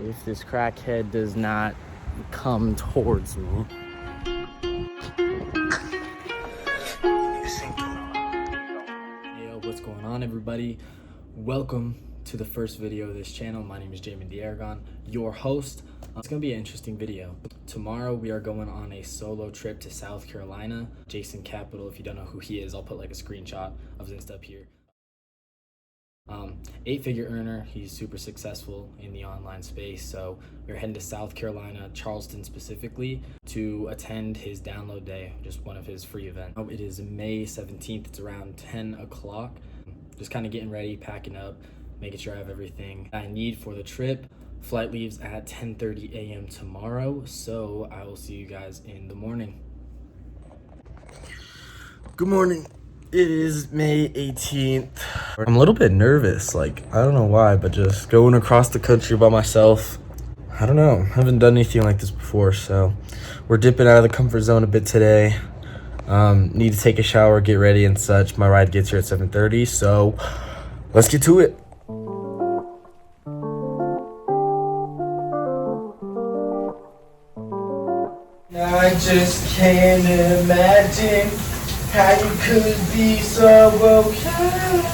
if this crackhead does not come towards me. Yo, what's going on, everybody? Welcome to the first video of this channel. My name is Jamon de Aragon, your host. It's gonna be an interesting video. Tomorrow we are going on a solo trip to South Carolina. Jason Capital, if you don't know who he is, I'll put like a screenshot of his Insta up here. 8-figure earner. He's super successful in the online space. So we're heading to South Carolina, Charleston specifically, to attend his download day, just one of his free events. It is May 17th. It's around 10 o'clock. Just kind of getting ready, packing up, making sure I have everything I need for the trip. Flight leaves at 10:30 a.m. tomorrow, so I will see you guys in the morning. Good morning. It is May 18th. I'm a little bit nervous, I don't know why, but just going across the country by myself. I don't know, I haven't done anything like this before, so we're dipping out of the comfort zone a bit today. Need to take a shower, get ready and such. My ride gets here at 7:30, so let's get to it. I just can't imagine how you could be so okay.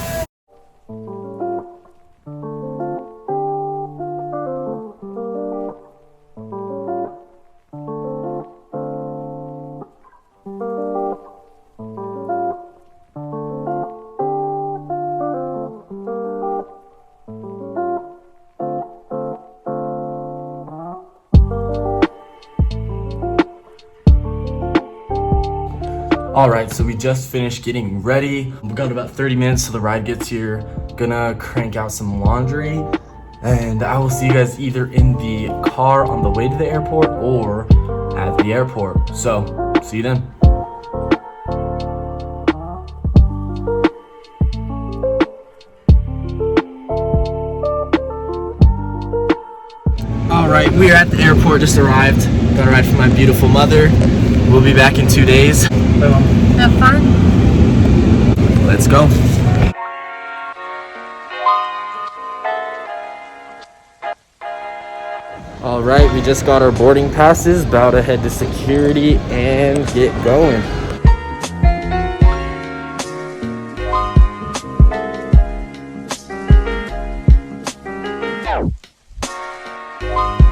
All right, so we just finished getting ready. We've got about 30 minutes till the ride gets here. Gonna crank out some laundry, and I will see you guys either in the car on the way to the airport or at the airport. So, see you then. All right, we are at the airport, just arrived. Got a ride from my beautiful mother. We'll be back in 2 days. Have fun. Let's go. All right, we just got our boarding passes, about to head to security and get going.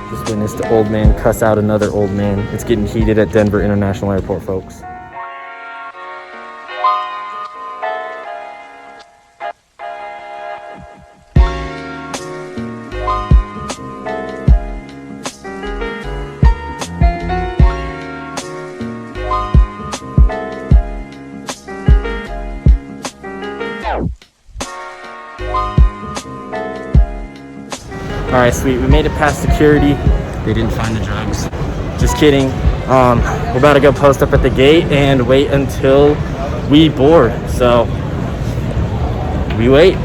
Just witnessed the old man cuss out another old man. It's getting heated at Denver International Airport, folks. All right, sweet. We made it past security. They didn't find the drugs. Just kidding. We're about to go post up at the gate and wait until we board. So we wait.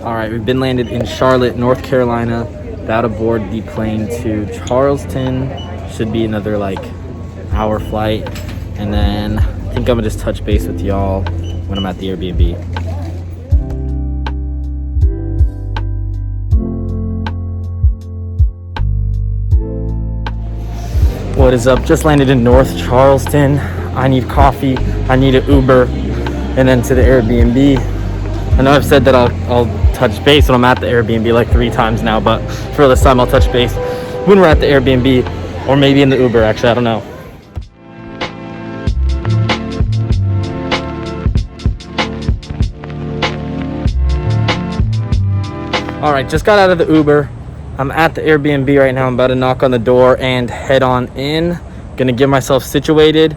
All right, we've been landed in Charlotte, North Carolina. About to board the plane to Charleston. Should be another hour flight. And then I think I'm gonna just touch base with y'all when I'm at the Airbnb. What is up? Just landed in North Charleston. I need coffee, I need an Uber, and then to the Airbnb. I know I've said that I'll touch base when I'm at the Airbnb 3 times now, but for this time I'll touch base when we're at the Airbnb, or maybe in the Uber, actually, I don't know. All right, just got out of the Uber. I'm at the Airbnb right now. I'm about to knock on the door and head on in. Gonna get myself situated,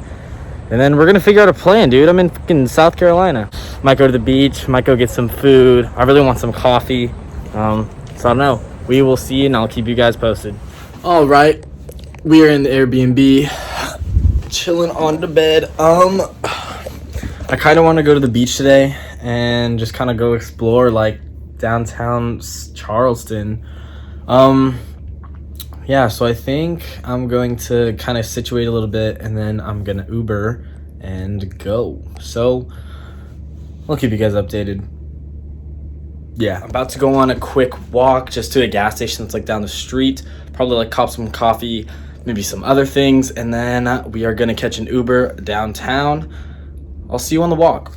and then we're gonna figure out a plan, dude. I'm in fucking South Carolina. Might go to the beach, might go get some food. I really want some coffee. So I don't know. we will see, and I'll keep you guys posted. All right, we are in the Airbnb, chilling on the bed. I kind of want to go to the beach today and just kind of go explore like downtown Charleston. Yeah, so I think I'm going to kind of situate a little bit, and then I'm gonna Uber and go. So I'll keep you guys updated. Yeah, I'm about to go on a quick walk just to a gas station that's like down the street. Probably like cop some coffee, maybe some other things, and then we are gonna catch an Uber downtown. I'll see you on the walk.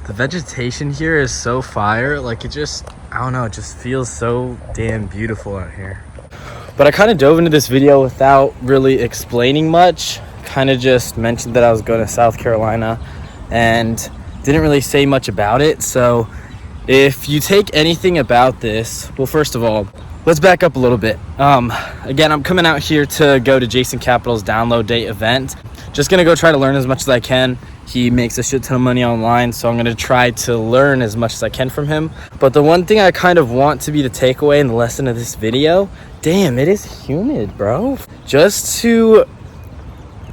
The vegetation here is so fire. Like it just, I don't know, it just feels so damn beautiful out here. But I kind of dove into this video without really explaining much. Kind of just mentioned that I was going to South Carolina and didn't really say much about it. So if you take anything about this, well, first of all, let's back up a little bit. Again, I'm coming out here to go to Jason Capital's download day event. Just gonna go try to learn as much as I can. He makes a shit ton of money online, so I'm gonna try to learn as much as I can from him. But the one thing I kind of want to be the takeaway and the lesson of this video, damn, it is humid, bro. Just to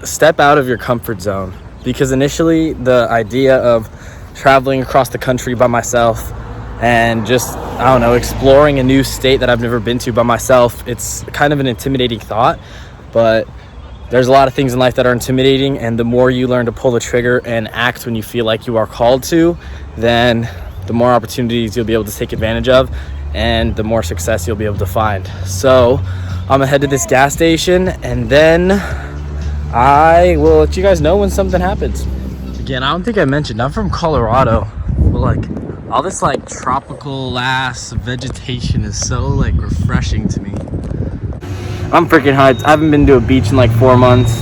step out of your comfort zone. Because initially, the idea of traveling across the country by myself and just, I don't know, exploring a new state that I've never been to by myself, it's kind of an intimidating thought. But there's a lot of things in life that are intimidating, and the more you learn to pull the trigger and act when you feel like you are called to, then the more opportunities you'll be able to take advantage of, and the more success you'll be able to find. So I'm gonna head to this gas station, and then I will let you guys know when something happens. Again, I don't think I mentioned, I'm from Colorado, but like all this like tropical ass vegetation is so like refreshing to me. I'm freaking hyped. I haven't been to a beach in like 4 months,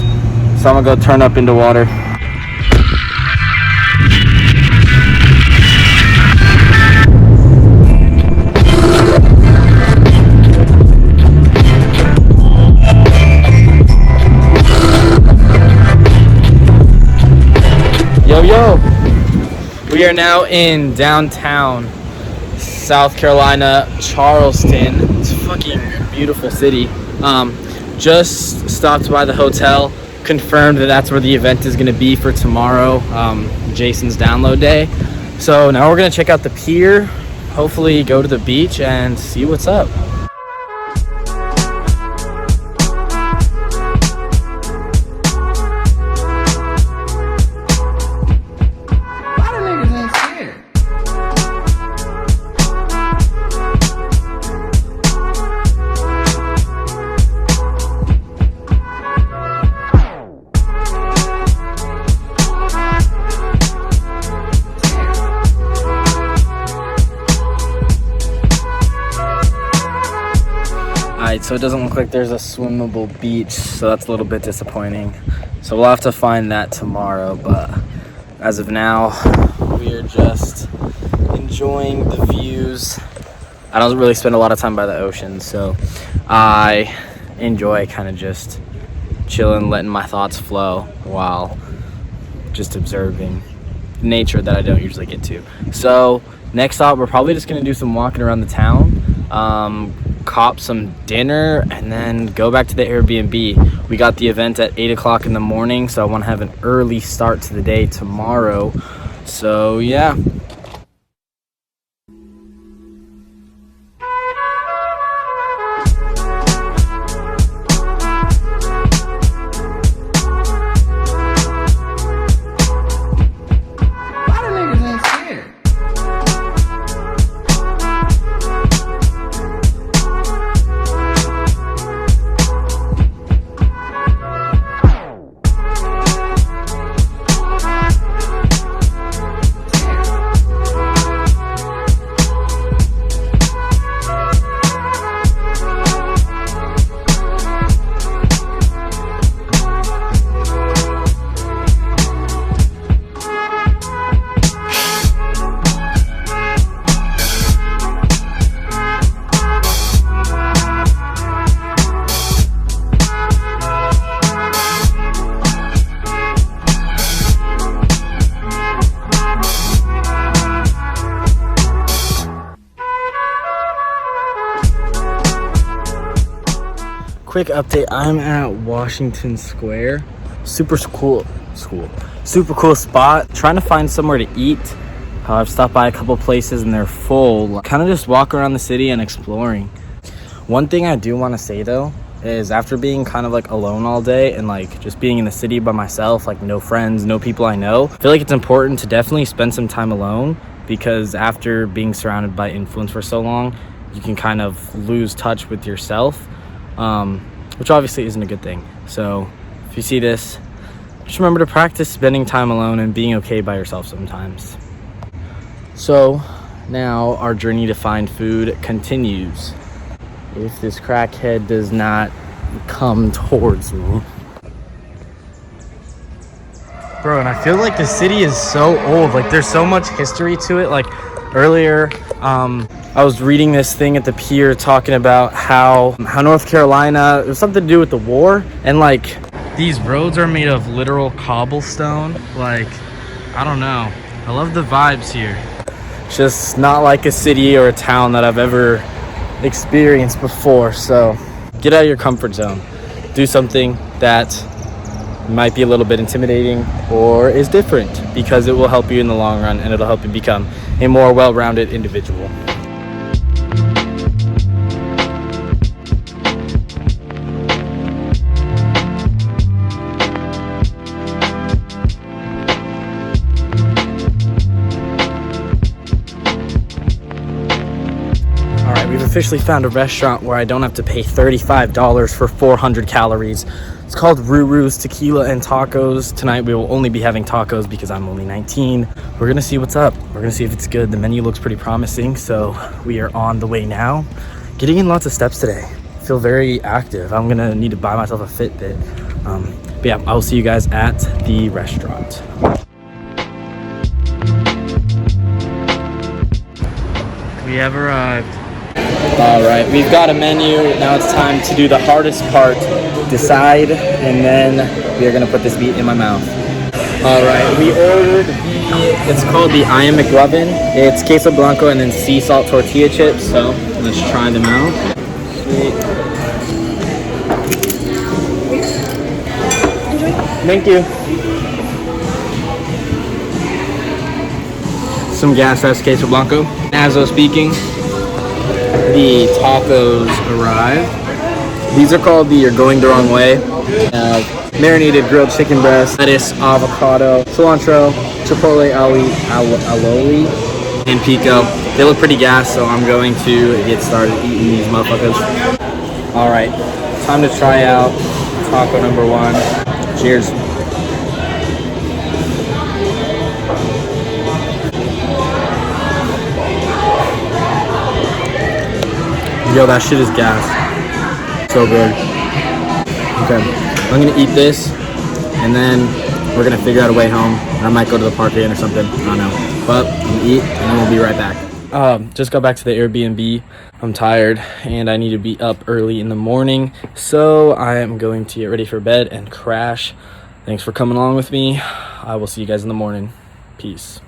so I'm gonna go turn up into water. Yo, we are now in downtown South Carolina, Charleston. It's a fucking beautiful city. Just stopped by the hotel, confirmed that that's where the event is going to be for tomorrow, Jason's download day. So now we're going to check out the pier, hopefully go to the beach and see what's up. So it doesn't look like there's a swimmable beach, so that's a little bit disappointing. So we'll have to find that tomorrow, but as of now, we're just enjoying the views. I don't really spend a lot of time by the ocean, so I enjoy kind of just chilling, letting my thoughts flow while just observing nature that I don't usually get to. So next stop, we're probably just gonna do some walking around the town, cop some dinner, and then go back to the Airbnb. We got the event at 8 o'clock in the morning, so I want to have an early start to the day tomorrow. So yeah. quick update. I'm at Washington Square. Super cool spot. Trying to find somewhere to eat. I've stopped by a couple places and they're full. Kind of just walk around the city and exploring. One thing I do want to say though is after being kind of like alone all day and like just being in the city by myself, like no friends, no people I know, I feel like it's important to definitely spend some time alone, because after being surrounded by influence for so long, you can kind of lose touch with yourself, which obviously isn't a good thing. So if you see this, just remember to practice spending time alone and being okay by yourself sometimes. So now our journey to find food continues. If this crackhead does not come towards me. Bro, and I feel like the city is so old. Like there's so much history to it. Like earlier, I was reading this thing at the pier talking about how North Carolina, it was something to do with the war. And like these roads are made of literal cobblestone. Like, I don't know. I love the vibes here. Just not like a city or a town that I've ever experienced before. So get out of your comfort zone. Do something that might be a little bit intimidating or is different, because it will help you in the long run and it'll help you become a more well-rounded individual. We've officially found a restaurant where I don't have to pay $35 for 400 calories. It's called Ruru's Tequila and Tacos. Tonight we will only be having tacos because I'm only 19. We're gonna see what's up. We're gonna see if it's good. The menu looks pretty promising, so we are on the way now. Getting in lots of steps today. I feel very active. I'm gonna need to buy myself a Fitbit. But yeah, I will see you guys at the restaurant. We have arrived. All right, we've got a menu. Now it's time to do the hardest part, decide, and then we are gonna put this meat in my mouth. All right, we ordered it's called the I Am McLovin. It's queso blanco and then sea salt tortilla chips. So let's try them out. Enjoy. Thank you. Some gas-ass queso blanco. As I was speaking, the tacos arrived. These are called the You're Going the Wrong Way. Marinated grilled chicken breast, lettuce, avocado, cilantro, chipotle aioli, and pico. They look pretty gas, so I'm going to get started eating these motherfuckers. All right, time to try out taco number one. Cheers. Yo, that shit is gas. So good. Okay, I'm gonna eat this, and then we're gonna figure out a way home. I might go to the park again or something. I don't know. But I'm gonna eat, and then we'll be right back. Just got back to the Airbnb. I'm tired, and I need to be up early in the morning. So I am going to get ready for bed and crash. Thanks for coming along with me. I will see you guys in the morning. Peace.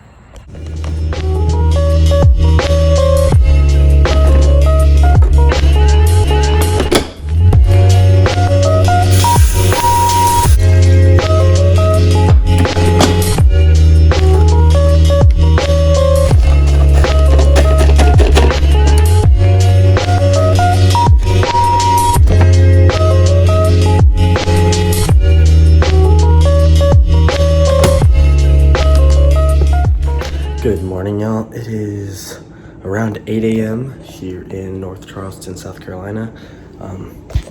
Good morning, y'all. It is around 8 a.m. here in North Charleston, South Carolina.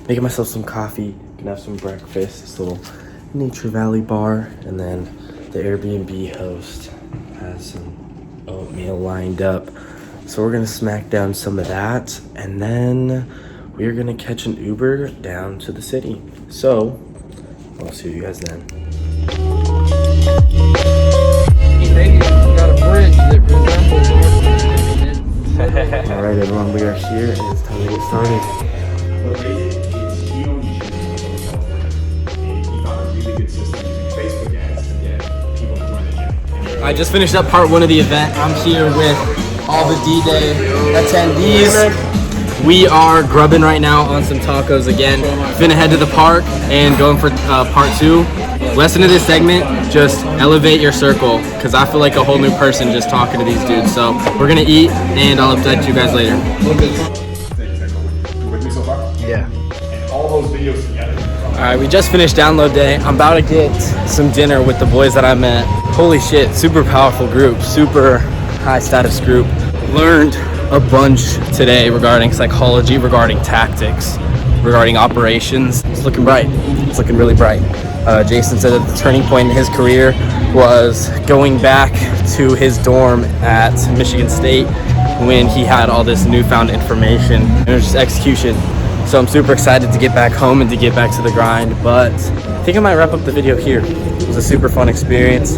Making myself some coffee, gonna have some breakfast, this little Nature Valley bar, and then the Airbnb host has some oatmeal lined up. So we're gonna smack down some of that, and then we're gonna catch an Uber down to the city. So I'll see you guys then. All right, everyone, we are here, and it's time to get started. What they did is he owned and he found a really good system using Facebook ads to get people to join the gym. I just finished up part one of the event. I'm here with all the D-Day attendees. We are grubbing right now on some tacos again. Finna head to the park and going for part 2. Lesson of this segment, just elevate your circle, because I feel like a whole new person just talking to these dudes. So we're gonna eat and I'll update you guys later. You with me so far? Yeah. And all those videos together. Alright, we just finished download day. I'm about to get some dinner with the boys that I met. Holy shit, super powerful group, super high status group. Learned a bunch today regarding psychology, regarding tactics, regarding operations. It's looking bright. It's looking really bright. Jason said that the turning point in his career was going back to his dorm at Michigan State when he had all this newfound information. It was just execution. So I'm super excited to get back home and to get back to the grind, but I think I might wrap up the video here. It was a super fun experience,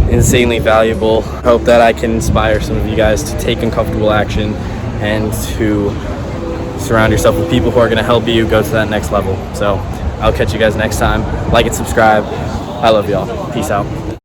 insanely valuable. I hope that I can inspire some of you guys to take uncomfortable action and to surround yourself with people who are going to help you go to that next level. So I'll catch you guys next time. Like and subscribe. I love y'all. Peace out.